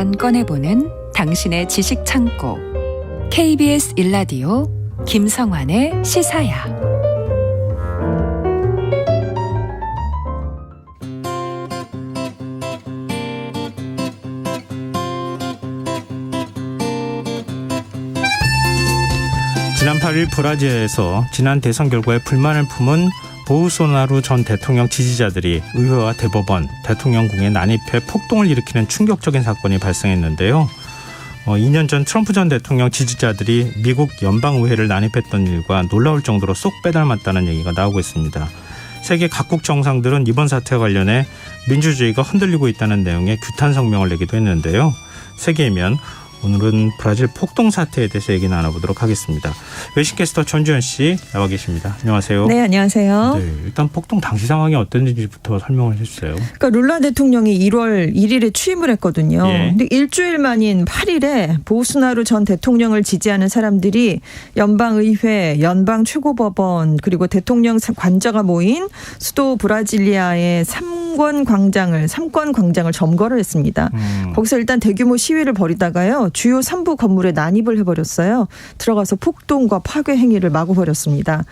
잠깐 꺼내보는 당신의 지식 창고. KBS 일라디오 김성환의 시사야. 지난 8일 브라질에서 지난 대선 결과에 불만을 품은 보우소나루 전 대통령 지지자들이 의회와 대법원, 대통령궁에 난입해 폭동을 일으키는 충격적인 사건이 발생했는데요. 2년 전 트럼프 전 대통령 지지자들이 미국 연방의회를 난입했던 일과 놀라울 정도로 쏙 빼닮았다는 얘기가 나오고 있습니다. 세계 각국 정상들은 이번 사태와 관련해 민주주의가 흔들리고 있다는 내용의 규탄 성명을 내기도 했는데요. 세계이면 오늘은 브라질 폭동 사태에 대해서 얘기 나눠보도록 하겠습니다. 외신캐스터 전주현 씨 나와 계십니다. 안녕하세요. 네, 안녕하세요. 네, 일단 폭동 당시 상황이 어땠는지부터 설명을 해주세요. 그러니까 룰라 대통령이 1월 1일에 취임을 했거든요. 예. 근데 일주일 만인 8일에 보우소나루 전 대통령을 지지하는 사람들이 연방의회, 연방최고법원 그리고 대통령 관저가 모인 수도 브라질리아의 삼권 광장을 점거를 했습니다. 거기서 일단 대규모 시위를 벌이다가요. 주요 3부 건물에 난입을 해버렸어요. 들어가서 폭동과 파괴 행위를 마구 벌였습니다.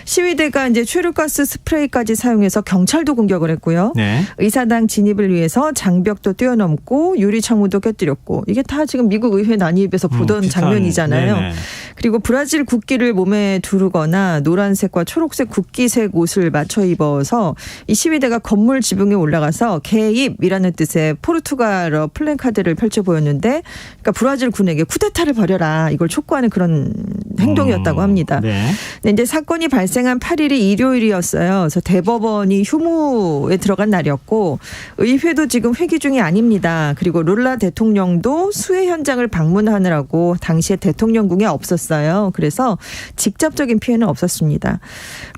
시위대가 이제 최루가스 스프레이까지 사용해서 경찰도 공격을 했고요. 네. 의사당 진입을 위해서 장벽도 뛰어넘고 유리 창문도 깨뜨렸고 이게 다 지금 미국 의회 난입에서 보던 장면이잖아요. 네네. 그리고 브라질 국기를 몸에 두르거나 노란색과 초록색 국기색 옷을 맞춰 입어서 이 시위대가 건물 지붕에 올라가서 개입이라는 뜻의 포르투갈어 플랜카드를 펼쳐 보였는데 그러니까 브라질 군에게 쿠데타를 벌여라 이걸 촉구하는 그런 행동이었다고 합니다. 네. 근데 이제 사건이 발생한 8일이 일요일이었어요. 그래서 대법원이 휴무에 들어간 날이었고 의회도 지금 회기 중이 아닙니다. 그리고 룰라 대통령도 수해 현장을 방문하느라고 당시에 대통령궁에 없었어요. 그래서 직접적인 피해는 없었습니다.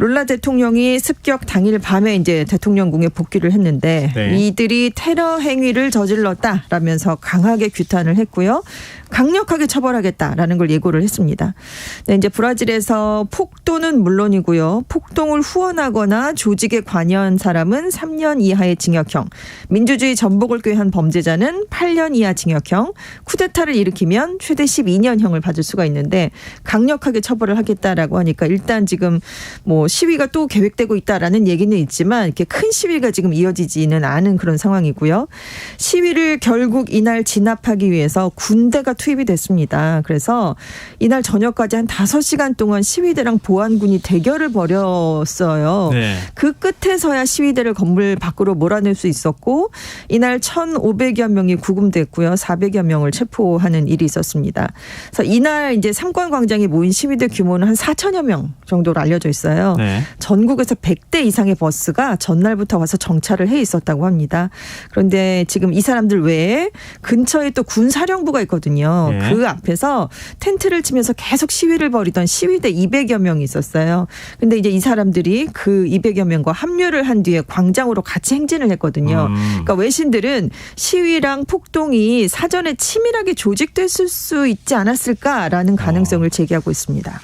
룰라 대통령이 습격 당일 밤에 이제 대통령궁에 복귀를 했는데 네. 이들이 테러 행위를 저질렀다라면서 강하게 규탄을 했고요. 강력하게 처벌하겠다라는 걸 예고를 했습니다. 네, 이제 브라질에서 폭도는 물론이고요. 폭동을 후원하거나 조직에 관여한 사람은 3년 이하의 징역형, 민주주의 전복을 꾀한 범죄자는 8년 이하 징역형, 쿠데타를 일으키면 최대 12년형을 받을 수가 있는데 강력하게 처벌을 하겠다라고 하니까 일단 지금 뭐 시위가 또 계획되고 있다라는 얘기는 있지만 이렇게 큰 시위가 지금 이어지지는 않은 그런 상황이고요. 시위를 결국 이날 진압하기 위해서 군대가 투입이 됐습니다. 그래서 이날 저녁까지 한 5시간 동안 시위대랑 보안군이 대결을 벌였어요. 네. 그 끝에서야 시위대를 건물 밖으로 몰아낼 수 있었고 이날 1,500여 명이 구금됐고요. 400여 명을 체포하는 일이 있었습니다. 그래서 이날 이제 삼권광장에 모인 시위대 규모는 한 4천여 명 정도로 알려져 있어요. 네. 전국에서 100대 이상의 버스가 전날부터 와서 정차를 해 있었다고 합니다. 그런데 지금 이 사람들 외에 근처에 또 군사령부가 있거든요. 네. 그 앞에서 텐트를 치면서 계속 시위를 벌이던 시위대 200여 명이 있었어요. 근데 이제 이 사람들이 그 200여 명과 합류를 한 뒤에 광장으로 같이 행진을 했거든요. 그러니까 외신들은 시위랑 폭동이 사전에 치밀하게 조직됐을 수 있지 않았을까라는 가능성을 제기하고 있습니다.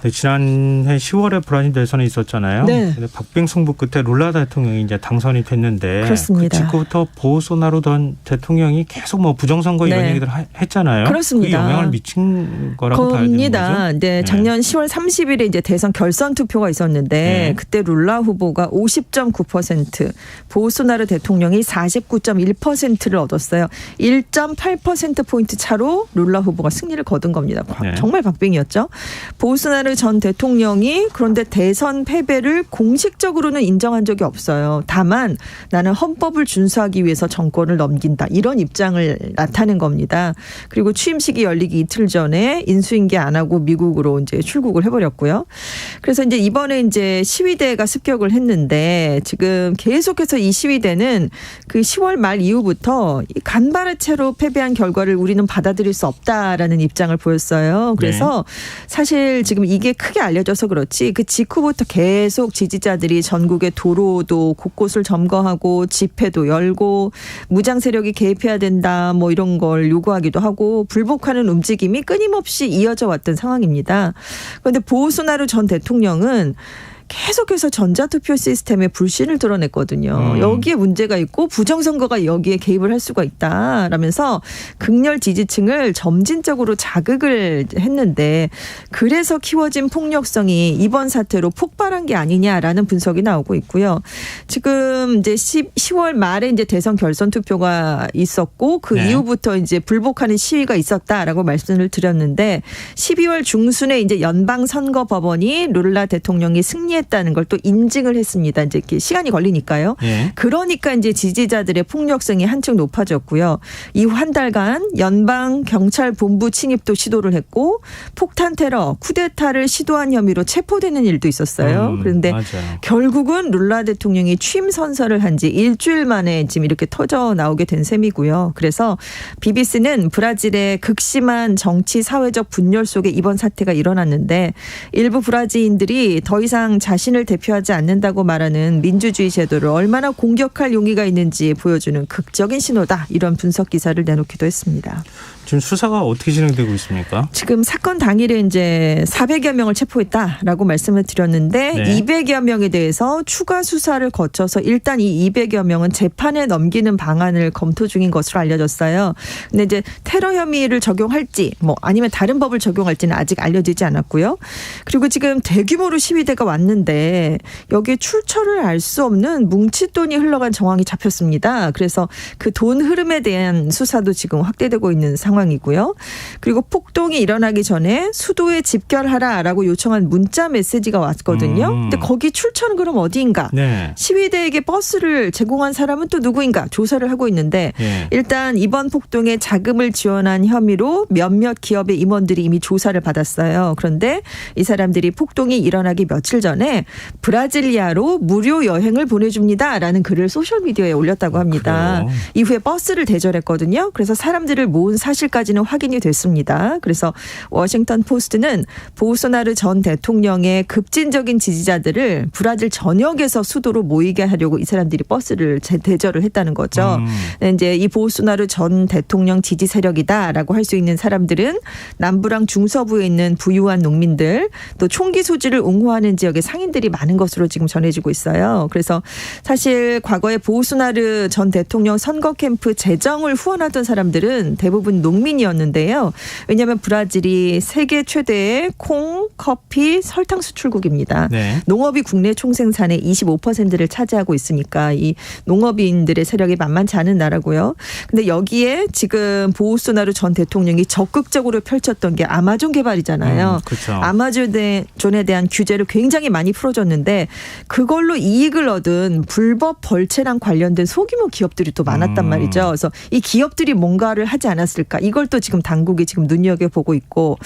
네, 지난해 10월에 브라질 대선이 있었잖아요. 네. 근데 박빙 승부 끝에 룰라 대통령이 이제 당선이 됐는데 그렇습니다. 그 직후부터 보우소나루 전 대통령이 계속 뭐 부정선거 이런 네. 얘기들 했잖아요. 그렇습니다. 그 영향을 미친 거라고 봐야 되는 거죠. 네, 작년 10월 30일에 이제 대선 결선 투표가 있었는데 네. 그때 룰라 후보가 50.9%, 보우소나루 대통령이 49.1%를 얻었어요. 1.8% 포인트 차로 룰라 후보가 승리를 거둔 겁니다. 네. 정말 박빙이었죠. 보우소나루 전 대통령이 그런데 대선 패배를 공식적으로는 인정한 적이 없어요. 다만 나는 헌법을 준수하기 위해서 정권을 넘긴다. 이런 입장을 나타낸 겁니다. 그리고 취임식이 열리기 이틀 전에 인수인계 안 하고 미국으로 이제 출국을 해버렸고요. 그래서 이제 이번에 이제 시위대가 습격을 했는데 지금 계속해서 이 시위대는 그 10월 말 이후부터 간발의 채로 패배한 결과를 우리는 받아들일 수 없다라는 입장을 보였어요. 그래서 사실 지금 이게 크게 알려져서 그렇지 그 직후부터 계속 지지자들이 전국의 도로도 곳곳을 점거하고 집회도 열고 무장 세력이 개입해야 된다 뭐 이런 걸 요구하기도 하고 불복하는 움직임이 끊임없이 이어져 왔던 상황입니다. 그런데 보우소나루 전 대통령은 계속해서 전자투표 시스템에 불신을 드러냈거든요. 여기에 문제가 있고 부정선거가 여기에 개입을 할 수가 있다라면서 극렬 지지층을 점진적으로 자극을 했는데 그래서 키워진 폭력성이 이번 사태로 폭발한 게 아니냐라는 분석이 나오고 있고요. 지금 이제 10월 말에 이제 대선 결선 투표가 있었고 그 네. 이후부터 이제 불복하는 시위가 있었다라고 말씀을 드렸는데 12월 중순에 이제 연방선거법원이 룰라 대통령이 승리했다는 걸 또 인증을 했습니다. 이제 이렇게 시간이 걸리니까요. 예. 그러니까 이제 지지자들의 폭력성이 한층 높아졌고요. 이후 한 달간 연방 경찰 본부 침입도 시도를 했고 폭탄 테러, 쿠데타를 시도한 혐의로 체포되는 일도 있었어요. 그런데 맞아요. 결국은 룰라 대통령이 취임 선서를 한 지 일주일 만에 지금 이렇게 터져 나오게 된 셈이고요. 그래서 BBC는 브라질의 극심한 정치 사회적 분열 속에 이번 사태가 일어났는데 일부 브라질인들이 더 이상 자신을 대표하지 않는다고 말하는 민주주의 제도를 얼마나 공격할 용의가 있는지 보여주는 극적인 신호다. 이런 분석 기사를 내놓기도 했습니다. 지금 수사가 어떻게 진행되고 있습니까? 지금 사건 당일에 이제 400여 명을 체포했다라고 말씀을 드렸는데 네. 200여 명에 대해서 추가 수사를 거쳐서 일단 이 200여 명은 재판에 넘기는 방안을 검토 중인 것으로 알려졌어요. 근데 이제 테러 혐의를 적용할지 뭐 아니면 다른 법을 적용할지는 아직 알려지지 않았고요. 그리고 지금 대규모로 시위대가 왔는데 여기에 출처를 알 수 없는 뭉칫돈이 흘러간 정황이 잡혔습니다. 그래서 그 돈 흐름에 대한 수사도 지금 확대되고 있는 상황이고요. 그리고 폭동이 일어나기 전에 수도에 집결하라라고 요청한 문자 메시지가 왔거든요. 근데 거기 출처는 그럼 어디인가? 네. 시위대에게 버스를 제공한 사람은 또 누구인가 조사를 하고 있는데 예. 일단 이번 폭동에 자금을 지원한 혐의로 몇몇 기업의 임원들이 이미 조사를 받았어요. 그런데 이 사람들이 폭동이 일어나기 며칠 전에 브라질리아로 무료 여행을 보내줍니다라는 글을 소셜미디어에 올렸다고 합니다. 그래요? 이후에 버스를 대절했거든요. 그래서 사람들을 모은 사실까지는 확인이 됐습니다. 그래서 워싱턴 포스트는 보우소나루 전 대통령의 급진적인 지지자들을 브라질 전역에서 수도로 모이게 하려고 이 사람들이 버스를 대절을 했다는 거죠. 이제 이 보우소나루 전 대통령 지지 세력이다라고 할 수 있는 사람들은 남부랑 중서부에 있는 부유한 농민들 또 총기 소지를 옹호하는 지역의 상인들이 많은 것으로 지금 전해지고 있어요. 그래서 사실 과거에 보우소나루 전 대통령 선거 캠프 재정을 후원하던 사람들은 대부분 농민이었는데요. 왜냐하면 브라질이 세계 최대의 콩, 커피, 설탕 수출국입니다. 네. 농업이 국내 총생산의 25%를 차지하고 있으니까 이 농업인들의 세력이 만만치 않은 나라고요. 근데 여기에 지금 보우소나루 전 대통령이 적극적으로 펼쳤던 게 아마존 개발이잖아요. 그렇죠. 아마존에 대한 규제를 굉장히 많이 풀어줬는데 그걸로 이익을 얻은 불법 벌채랑 관련된 소규모 기업들이 또 많았단 말이죠. 그래서 이 기업들이 뭔가를 하지 않았을까? 이걸 또 지금 당국이 지금 눈여겨보고 있고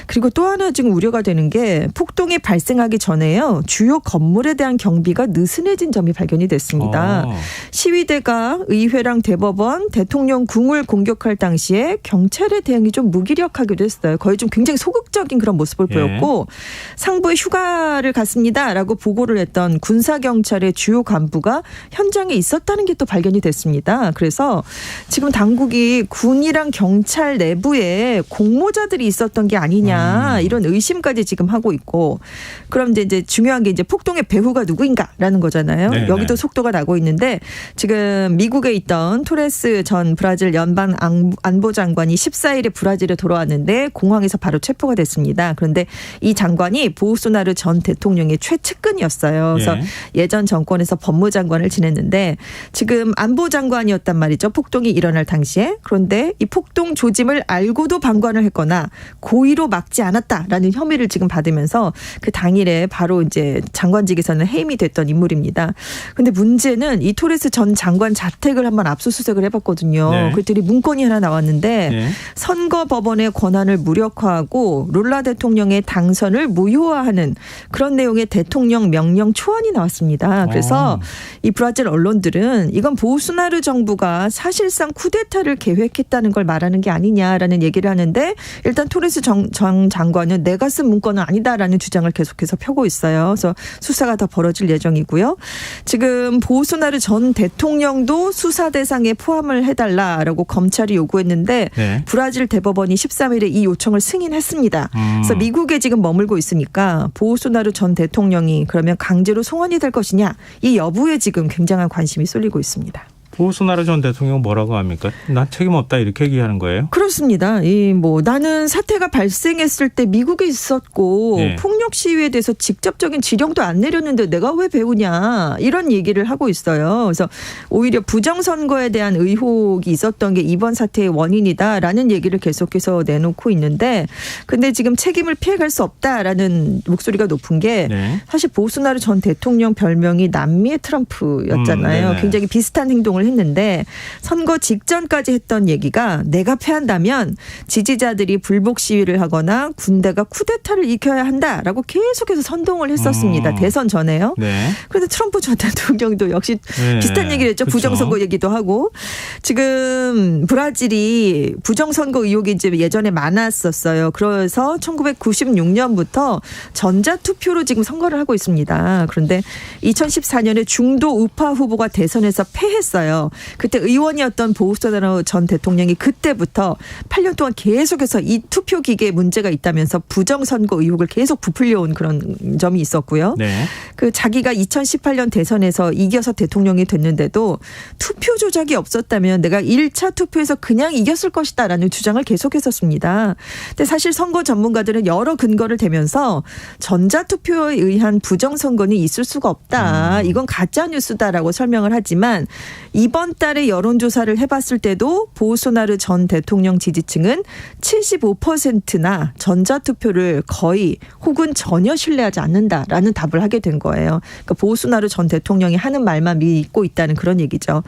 그리고 또 하나 지금 우려가 되는 게 폭동이 발생하기 전에요. 주요 건물에 대한 경비가 느슨해진 점이 발견이 됐습니다. 시위대가 의회랑 대법원, 대통령 궁을 공격할 당시에 경찰의 대응이 좀 무기력하기도 했어요. 거의 좀 굉장히 소극적인 그런 모습을 보였고 상부에 휴가를 갔습니다라고 보고를 했던 군사경찰의 주요 간부가 현장에 있었다는 게 또 발견이 됐습니다. 그래서 지금 당국이 군이랑 경찰 내부에 공모자들이 있었던 게 아니냐 이런 의심까지 지금 하고 있고 그럼 이제 중요한 게 이제 폭동의 배후가 누구인가라는 거잖아요. 네네. 여기도 속도가 나고 있는데 지금 미국에 있던 토레스 전 브라질 연방 안보장관이 14일에 브라질에 돌아왔는데 공항에서 바로 체포가 됐습니다. 그런데 이 장관이 보우소나루 전 대통령의 최측근이었어요. 그래서 예전 정권에서 법무장관을 지냈는데 지금 안보장관이었단 말이죠. 폭동이 일어날 당시에. 그런데 이 폭동 조짐을 알고도 방관을 했거나 고의로 막지 않았다라는 혐의를 지금 받으면서 그 당일에 바로 이제 장관직에서는 해임이 됐던 인물입니다. 그런데 문제는 이 토레스 전 장관 자택을 한번 압수수색을 해봤거든요. 네. 그랬더니 문건이 하나 나왔는데 선거법원의 권한을 무력화하고 룰라 대통령의 당선을 무효화하는 그런 내용의 대통령 명령 초안이 나왔습니다. 그래서 이 브라질 언론들은 이건 보우소나루 정부가 사실상 쿠데타를 계획했다는 걸 말하는 게 아니냐라는 얘기를 하는데 일단 토레스 전 장관은 내가 쓴 문건은 아니다라는 주장을 계속해서 펴고 있어요. 그래서 수사가 더 벌어질 예정이고요. 지금 보우소나루 전 대통령도 수사 대상에 포함을 해달라라고 검찰이 요구했는데 브라질 대법원이 13일에 이 요청을 승인했습니다. 그래서 미국에 지금 머물고 있으니까 보우소나루 전 대통령 대통령이 그러면 강제로 송환이 될 것이냐 이 여부에 지금 굉장한 관심이 쏠리고 있습니다. 보우소나루 전 대통령 뭐라고 합니까? 난 책임 없다 이렇게 얘기하는 거예요? 그렇습니다. 나는 사태가 발생했을 때 미국에 있었고 네. 폭력 시위에 대해서 직접적인 지령도 안 내렸는데 내가 왜 배우냐 이런 얘기를 하고 있어요. 그래서 오히려 부정선거에 대한 의혹이 있었던 게 이번 사태의 원인이다라는 얘기를 계속해서 내놓고 있는데 근데 지금 책임을 피해갈 수 없다라는 목소리가 높은 게 네. 사실 보우소나루 전 대통령 별명이 남미의 트럼프였잖아요. 네네. 굉장히 비슷한 행동을 했는데 선거 직전까지 했던 얘기가 내가 패한다면 지지자들이 불복 시위를 하거나 군대가 쿠데타를 일으켜야 한다라고 계속해서 선동을 했었습니다. 대선 전에요. 네. 그런데 트럼프 전 대통령도 역시 네. 비슷한 얘기를 했죠. 그렇죠. 부정선거 얘기도 하고. 지금 브라질이 부정선거 의혹이 이제 예전에 많았었어요. 그래서 1996년부터 전자투표로 지금 선거를 하고 있습니다. 그런데 2014년에 중도 우파 후보가 대선에서 패했어요. 그때 의원이었던 보우소나루 전 대통령이 그때부터 8년 동안 계속해서 이 투표 기계에 문제가 있다면서 부정선거 의혹을 계속 부풀려온 그런 점이 있었고요. 네. 그 자기가 2018년 대선에서 이겨서 대통령이 됐는데도 투표 조작이 없었다면 내가 1차 투표에서 그냥 이겼을 것이다라는 주장을 계속했었습니다. 근데 사실 선거 전문가들은 여러 근거를 대면서 전자투표에 의한 부정선거는 있을 수가 없다. 이건 가짜뉴스다라고 설명을 하지만 이번 달에 여론조사를 해봤을 때도 보우소나루 전 대통령 지지층은 75%나 전자투표를 거의 혹은 전혀 신뢰하지 않는다라는 답을 하게 된 거예요. 그러니까 보우소나루 전 대통령이 하는 말만 믿고 있다는 그런 얘기죠.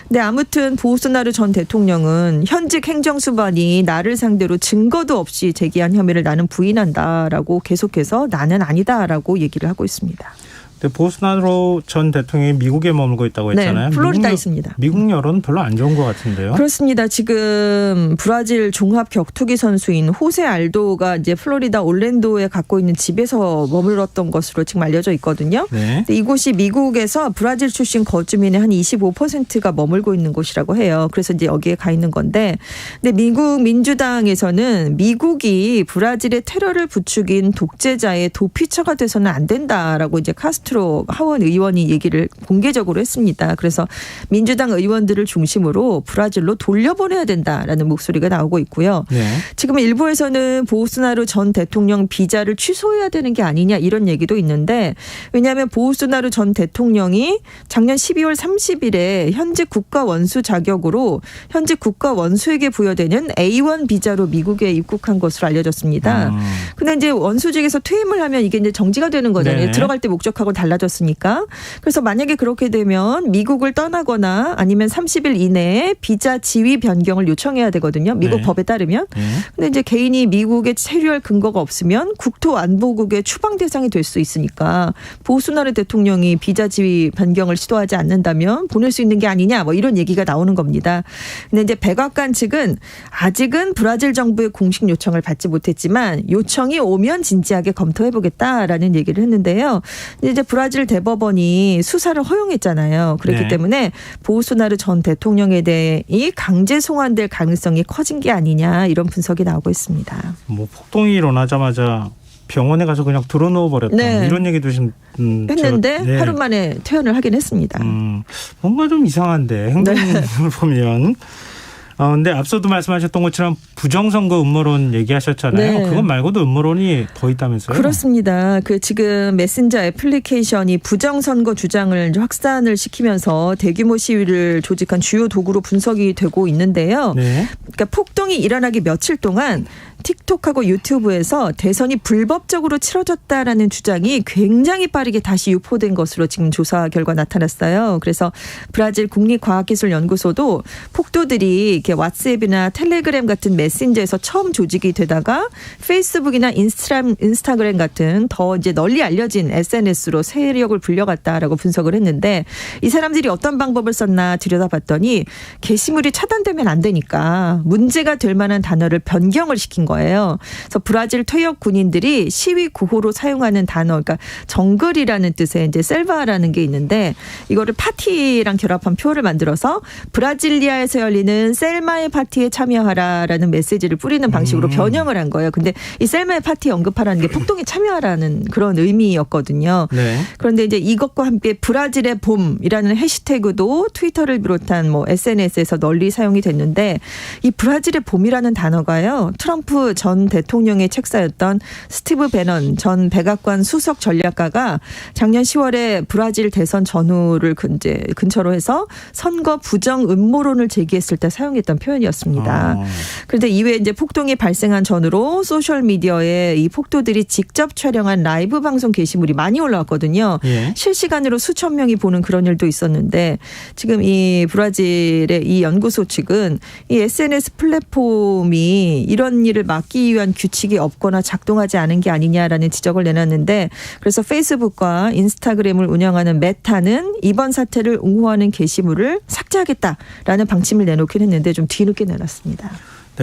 근데 아무튼 보우소나루 전 대통령은 현직 행정수반이 나를 상대로 증거도 없이 제기한 혐의를 나는 부인한다라고 계속해서 나는 아니다라고 얘기를 하고 있습니다. 근데 보우소나루 전 대통령이 미국에 머물고 있다고 했잖아요. 네, 플로리다에 있습니다. 미국 여론은 별로 안 좋은 것 같은데요. 그렇습니다. 지금 브라질 종합 격투기 선수인 호세 알도가 이제 플로리다 올랜도에 갖고 있는 집에서 머물렀던 것으로 지금 알려져 있거든요. 네. 근데 이곳이 미국에서 브라질 출신 거주민의 한 25%가 머물고 있는 곳이라고 해요. 그래서 이제 여기에 가 있는 건데, 근데 미국 민주당에서는 미국이 브라질의 테러를 부추긴 독재자의 도피처가 돼서는 안 된다라고 이제 카스트로 하원 의원이 얘기를 공개적으로 했습니다. 그래서 민주당 의원들을 중심으로 브라질로 돌려보내야 된다라는 목소리가 나오고 있고요. 네. 지금 일부에서는 보우소나루 전 대통령 비자를 취소해야 되는 게 아니냐 이런 얘기도 있는데 왜냐하면 보우소나루 전 대통령이 작년 12월 30일에 현직 국가 원수 자격으로 현직 국가 원수에게 부여되는 A1 비자로 미국에 입국한 것으로 알려졌습니다. 근데 이제 원수직에서 퇴임을 하면 이게 이제 정지가 되는 거잖아요. 네. 들어갈 때 목적하고 달라졌으니까. 그래서 만약에 그렇게 되면 미국을 떠나거나 아니면 30일 이내에 비자 지위 변경을 요청해야 되거든요. 미국 네. 법에 따르면. 네. 근데 이제 개인이 미국에 체류할 근거가 없으면 국토안보국의 추방 대상이 될 수 있으니까 보우소나루 대통령이 비자 지위 변경을 시도하지 않는다면 보낼 수 있는 게 아니냐 뭐 이런 얘기가 나오는 겁니다. 근데 이제 백악관 측은 아직은 브라질 정부의 공식 요청을 받지 못했지만 요청이 오면 진지하게 검토해보겠다라는 얘기를 했는데요. 이제 브라질 대법원이 수사를 허용했잖아요. 그렇기 네. 때문에 보우소나루 전 대통령에 대해 이 강제 송환될 가능성이 커진 게 아니냐 이런 분석이 나오고 있습니다. 뭐 폭동이 일어나자마자 병원에 가서 그냥 들어누워 버렸다. 네. 이런 얘기도 좀 했는데 네. 하루 만에 퇴원을 하긴 했습니다. 뭔가 좀 이상한데 행동을 네. 보면. 근데 앞서도 말씀하셨던 것처럼 부정선거 음모론 얘기하셨잖아요. 네. 그것 말고도 음모론이 더 있다면서요? 그렇습니다. 그 지금 메신저 애플리케이션이 부정선거 주장을 확산을 시키면서 대규모 시위를 조직한 주요 도구로 분석이 되고 있는데요. 네. 그러니까 폭동이 일어나기 며칠 동안 틱톡하고 유튜브에서 대선이 불법적으로 치러졌다라는 주장이 굉장히 빠르게 다시 유포된 것으로 지금 조사 결과 나타났어요. 그래서 브라질 국립과학기술연구소도 폭도들이 이렇게 왓츠앱이나 텔레그램 같은 메신저에서 처음 조직이 되다가 페이스북이나 인스타그램 같은 더 이제 널리 알려진 SNS로 세력을 불려갔다라고 분석을 했는데 이 사람들이 어떤 방법을 썼나 들여다봤더니 게시물이 차단되면 안 되니까 문제가 될 만한 단어를 변경을 시킨 거예요. 그래서 브라질 퇴역 군인들이 시위 구호로 사용하는 단어, 그러니까 정글이라는 뜻의 이제 셀바라는 게 있는데 이거를 파티랑 결합한 표어를 만들어서 브라질리아에서 열리는 셀마의 파티에 참여하라라는 메시지를 뿌리는 방식으로 변형을 한 거예요. 근데 이 셀마의 파티에 언급하라는 게 폭동에 참여하라는 그런 의미였거든요. 네. 그런데 이제 이것과 함께 브라질의 봄이라는 해시태그도 트위터를 비롯한 뭐 SNS에서 널리 사용이 됐는데 이 브라질의 봄이라는 단어가요. 트럼프 전 대통령의 책사였던 스티브 배넌 전 백악관 수석 전략가가 작년 10월에 브라질 대선 전후를 근처로 해서 선거 부정 음모론을 제기했을 때 사용했던 표현이었습니다. 그런데 이후에 이제 폭동이 발생한 전후로 소셜 미디어에 이 폭도들이 직접 촬영한 라이브 방송 게시물이 많이 올라왔거든요. 예. 실시간으로 수천 명이 보는 그런 일도 있었는데 지금 이 브라질의 이 연구소 측은 이 SNS 플랫폼이 이런 일을 막기 위한 규칙이 없거나 작동하지 않은 게 아니냐라는 지적을 내놨는데 그래서 페이스북과 인스타그램을 운영하는 메타는 이번 사태를 옹호하는 게시물을 삭제하겠다라는 방침을 내놓긴 했는데 좀 뒤늦게 내놨습니다.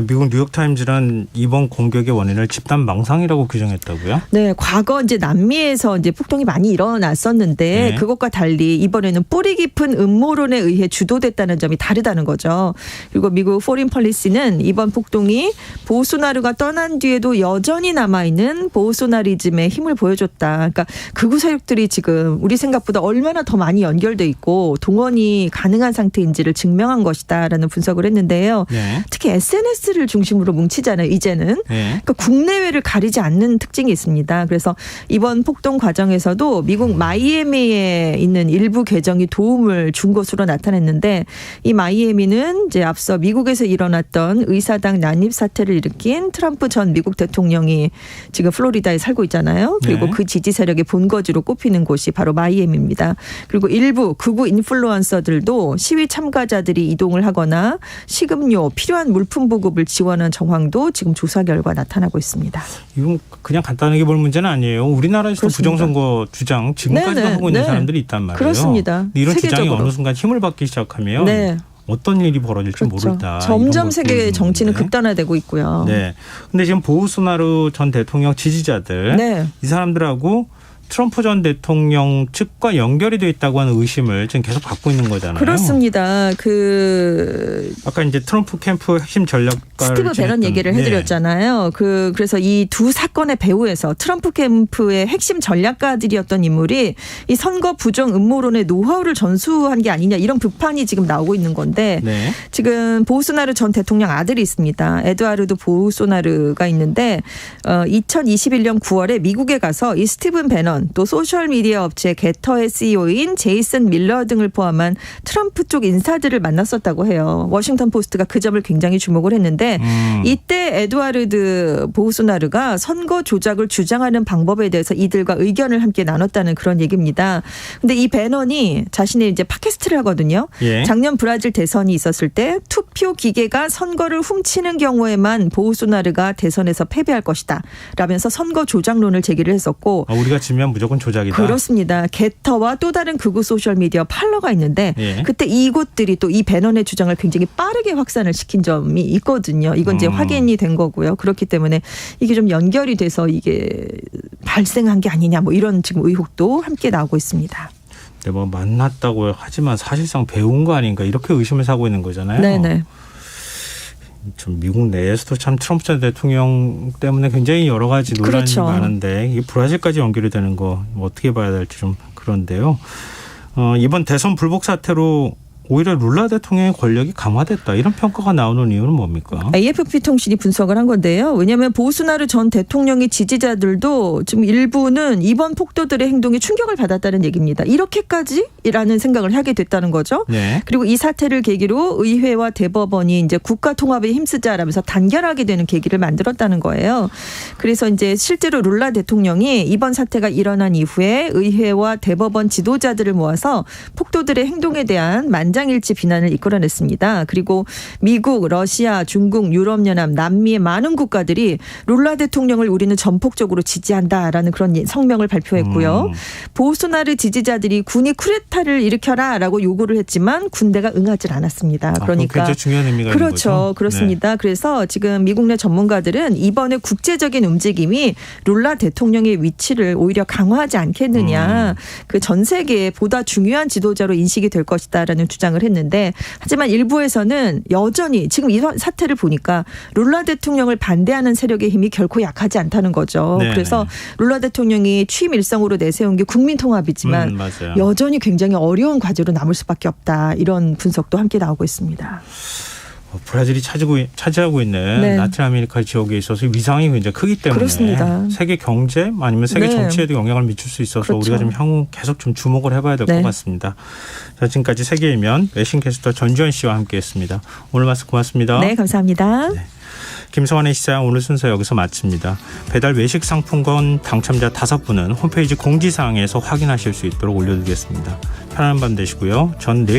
미국 뉴욕타임즈는 이번 공격의 원인을 집단 망상이라고 규정했다고요? 네, 과거 이제 남미에서 이제 폭동이 많이 일어났었는데 네. 그것과 달리 이번에는 뿌리 깊은 음모론에 의해 주도됐다는 점이 다르다는 거죠. 그리고 미국 포린 펄리시는 이번 폭동이 보소나루가 떠난 뒤에도 여전히 남아있는 보소나리즘의 힘을 보여줬다. 그러니까 극우 세력들이 지금 우리 생각보다 얼마나 더 많이 연결돼 있고 동원이 가능한 상태인지를 증명한 것이다라는 분석을 했는데요. 네. 특히 SNS를 중심으로 뭉치잖아요. 이제는. 네. 그러니까 국내외를 가리지 않는 특징이 있습니다. 그래서 이번 폭동 과정에서도 미국 마이애미에 있는 일부 계정이 도움을 준 것으로 나타냈는데 이 마이애미는 이제 앞서 미국에서 일어났던 의사당 난입 사태를 일으킨 트럼프 전 미국 대통령이 지금 플로리다에 살고 있잖아요. 그리고 네. 그 지지 세력의 본거지로 꼽히는 곳이 바로 마이애미입니다. 그리고 일부 극우 인플루언서들도 시위 참가자들이 이동을 하거나 식음료, 필요한 물품 보급을 지원한 정황도 지금 조사 결과 나타나고 있습니다. 이건 그냥 간단하게 볼 문제는 아니에요. 우리나라에서도 그렇습니다. 부정선거 주장 지금까지도 네네, 하고 있는 네. 사람들이 있단 말이에요. 그렇습니다. 이런 주장이 세계적으로. 어느 순간 힘을 받기 시작하면 네. 어떤 일이 벌어질지 그렇죠. 모르다. 점점 세계 정치는 극 극단화되고 있고요. 네. 근데 지금 보우소나루 전 대통령 지지자들 네. 이 사람들하고 트럼프 전 대통령 측과 연결이 돼 있다고 하는 의심을 지금 계속 받고 있는 거잖아요. 그렇습니다. 아까 이제 트럼프 캠프 핵심 전략가를 스티브 배넌 얘기를 해드렸잖아요. 그래서 이 두 사건의 배후에서 트럼프 캠프의 핵심 전략가들이었던 인물이 이 선거 부정 음모론의 노하우를 전수한 게 아니냐 이런 비판이 지금 나오고 있는 건데 네. 지금 보우소나루 전 대통령 아들이 있습니다. 에드와르도 보우소나루가 있는데 2021년 9월에 미국에 가서 이 스티븐 배넌 또 소셜미디어 업체 게터의 CEO인 제이슨 밀러 등을 포함한 트럼프 쪽 인사들을 만났었다고 해요. 워싱턴 포스트가 그 점을 굉장히 주목을 했는데 이때 에드와르드 보우소나루가 선거 조작을 주장하는 방법에 대해서 이들과 의견을 함께 나눴다는 그런 얘기입니다. 근데 이 배넌이 자신의 이제 팟캐스트를 하거든요. 예. 작년 브라질 대선이 있었을 때 투표 기계가 선거를 훔치는 경우에만 보우소나루가 대선에서 패배할 것이다 라면서 선거 조작론을 제기를 했었고 우리가 지면 무조건 조작이다. 그렇습니다. 게터와 또 다른 극우 소셜미디어 팔러가 있는데 예. 그때 이곳들이 또 이 배넌의 주장을 굉장히 빠르게 확산을 시킨 점이 있거든요. 이건 이제 확인이 된 거고요. 그렇기 때문에 이게 좀 연결이 돼서 이게 발생한 게 아니냐 뭐 이런 지금 의혹도 함께 나오고 있습니다. 네, 뭐 만났다고 하지만 사실상 배운 거 아닌가 이렇게 의심을 사고 있는 거잖아요. 네네. 좀 미국 내에서도 참 트럼프 전 대통령 때문에 굉장히 여러 가지 논란이 그렇죠. 많은데 이게 브라질까지 연결이 되는 거 어떻게 봐야 될지 좀 그런데요. 이번 대선 불복 사태로 오히려 룰라 대통령의 권력이 강화됐다 이런 평가가 나오는 이유는 뭡니까? AFP 통신이 분석을 한 건데요. 왜냐하면 보우소나루 전 대통령의 지지자들도 지금 일부는 이번 폭도들의 행동에 충격을 받았다는 얘기입니다. 이렇게까지라는 생각을 하게 됐다는 거죠. 네. 그리고 이 사태를 계기로 의회와 대법원이 이제 국가 통합에 힘쓰자라면서 단결하게 되는 계기를 만들었다는 거예요. 그래서 이제 실제로 룰라 대통령이 이번 사태가 일어난 이후에 의회와 대법원 지도자들을 모아서 폭도들의 행동에 대한 만장 만장일치 비난을 이끌어냈습니다. 그리고 미국, 러시아, 중국, 유럽연합, 남미의 많은 국가들이 룰라 대통령을 우리는 전폭적으로 지지한다라는 그런 성명을 발표했고요. 보우소나루 지지자들이 군이 쿠데타를 일으켜라라고 요구를 했지만 군대가 응하지 않았습니다. 그러니까 굉장히 중요한 의미가 있는 거죠. 그렇죠. 그렇습니다. 그래서 지금 미국 내 전문가들은 이번에 국제적인 움직임이 룰라 대통령의 위치를 오히려 강화하지 않겠느냐. 그 전 세계에 보다 중요한 지도자로 인식이 될 것이다라는 주장을 했는데 하지만 일부에서는 여전히 지금 이 사태를 보니까 룰라 대통령을 반대하는 세력의 힘이 결코 약하지 않다는 거죠. 네네. 그래서 룰라 대통령이 취임 일성으로 내세운 게 국민 통합이지만 맞아요. 여전히 굉장히 어려운 과제로 남을 수밖에 없다. 이런 분석도 함께 나오고 있습니다. 브라질이 차지하고 있는 네. 라틴 아메리카 지역에 있어서 위상이 굉장히 크기 때문에 그렇습니다. 세계 경제 아니면 세계 네. 정치에도 영향을 미칠 수 있어서 그렇죠. 우리가 좀 향후 계속 좀 주목을 해봐야 될 것 네. 같습니다. 자, 지금까지 세계일면 외신캐스터 전주현 씨와 함께했습니다. 오늘 말씀 고맙습니다. 네, 감사합니다. 김성환의 시사 오늘 순서 여기서 마칩니다. 배달 외식 상품권 당첨자 5분은 홈페이지 공지사항에서 확인하실 수 있도록 올려드리겠습니다. 편안한 밤 되시고요. 전 내일